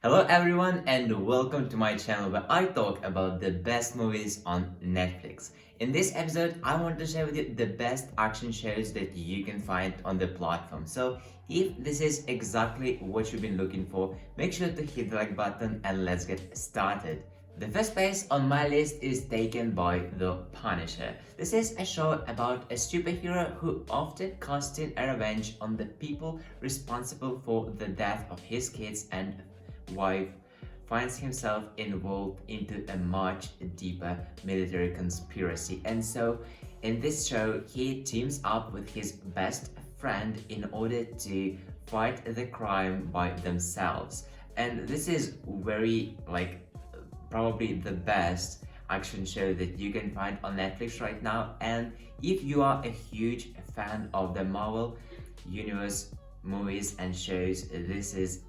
Hello everyone and welcome to my channel where I talk about the best movies on Netflix. In this episode, I want to share with you the best action shows that you can find on the platform. So if this is exactly what you've been looking for, make sure to hit the like button and let's get started. The first place on my list is taken by The Punisher. This is a show about a superhero who often casts in a revenge on the people responsible for the death of his kids and wife, finds himself involved into a much deeper military conspiracy. And so in this show, he teams up with his best friend in order to fight the crime by themselves. And this is very probably the best action show that you can find on Netflix right now. And if you are a huge fan of the Marvel Universe movies and shows, this is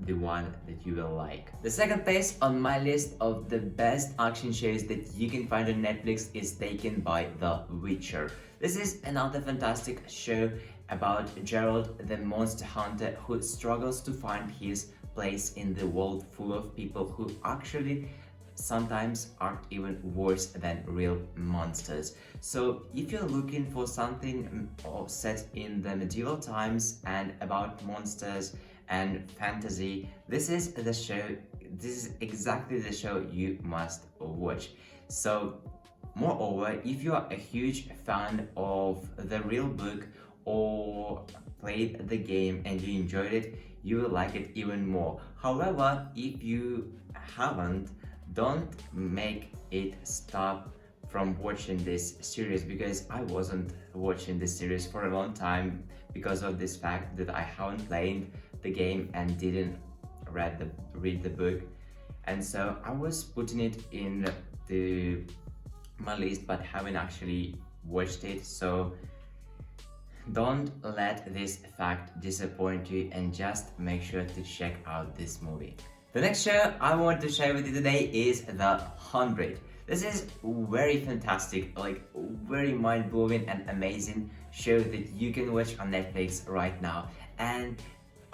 the one that you will like. The second place on my list of the best action shows that you can find on Netflix is taken by The Witcher. This is another fantastic show about Geralt, the monster hunter who struggles to find his place in the world full of people who actually sometimes aren't even worse than real monsters. So if you're looking for something set in the medieval times and about monsters and fantasy, this is the show. This is exactly the show you must watch. So moreover, if you are a huge fan of the real book or played the game and you enjoyed it, you will like it even more. However, if you haven't, don't make it stop from watching this series, because I wasn't watching this series for a long time because of this fact that I haven't played the game and didn't read the book, and so I was putting it in my list but haven't actually watched it. So don't let this fact disappoint you and just make sure to check out this movie. The next show I want to share with you today is The 100. This is very fantastic, very mind-blowing and amazing show that you can watch on Netflix right now. And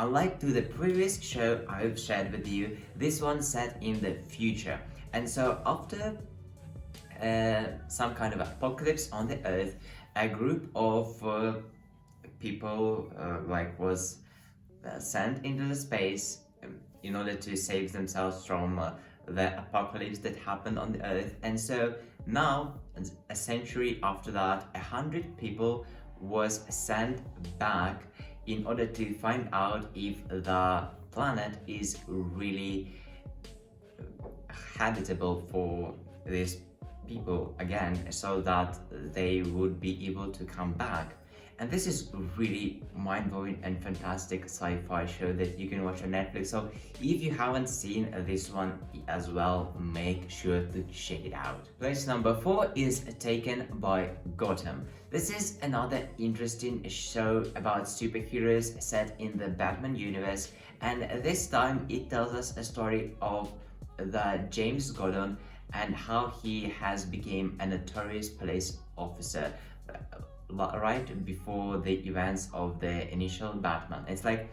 unlike to the previous show I've shared with you, this one set in the future. And so after some kind of apocalypse on the earth, a group of people was sent into the space in order to save themselves from the apocalypse that happened on the earth. And so now, a century after that, 100 people was sent back in order to find out if the planet is really habitable for these people again, so that they would be able to come back. And this is really mind-blowing and fantastic sci-fi show that you can watch on Netflix. So if you haven't seen this one as well, make sure to check it out. Place number 4 is taken by Gotham. This is another interesting show about superheroes set in the Batman universe, and this time it tells us a story of the James Gordon and how he has become a notorious police officer right before the events of the initial Batman. It's like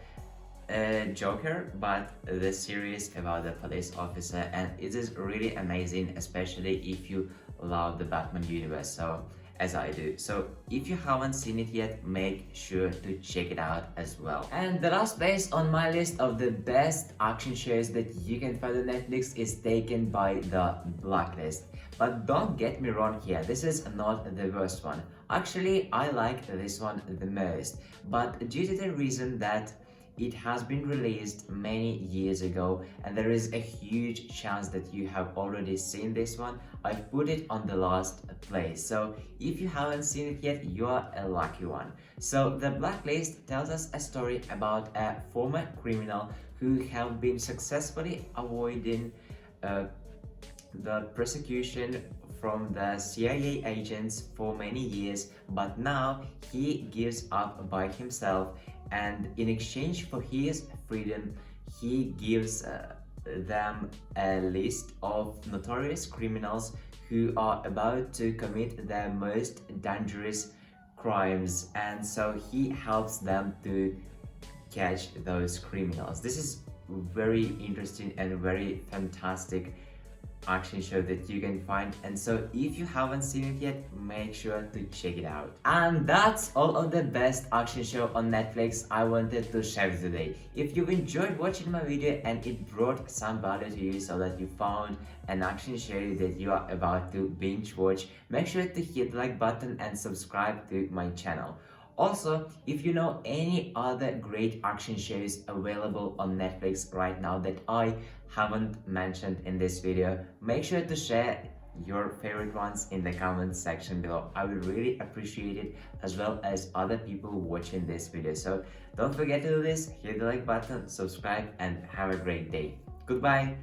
a Joker, but the series about the police officer, and it is really amazing, especially if you love the Batman universe, so as I do. So if you haven't seen it yet, make sure to check it out as well. And the last place on my list of the best action shows that you can find on Netflix is taken by The Blacklist. But don't get me wrong here, this is not the worst one. Actually, I like this one the most, but due to the reason that it has been released many years ago and there is a huge chance that you have already seen this one, I've put it on the last place. So if you haven't seen it yet, you are a lucky one. So The Blacklist tells us a story about a former criminal who have been successfully avoiding the prosecution from the CIA agents for many years, but now he gives up by himself, and in exchange for his freedom, he gives them a list of notorious criminals who are about to commit their most dangerous crimes, and so he helps them to catch those criminals. This is very interesting and very fantastic action show that you can find. And so if you haven't seen it yet, make sure to check it out. And that's all of the best action show on Netflix I wanted to share today. If you've enjoyed watching my video and it brought some value to you, so that you found an action show that you are about to binge watch, make sure to hit the like button and subscribe to my channel. Also, if you know any other great action shows available on Netflix right now that I haven't mentioned in this video, make sure to share your favorite ones in the comments section below. I would really appreciate it, as well as other people watching this video. So don't forget to do this, hit the like button, subscribe, and have a great day. Goodbye.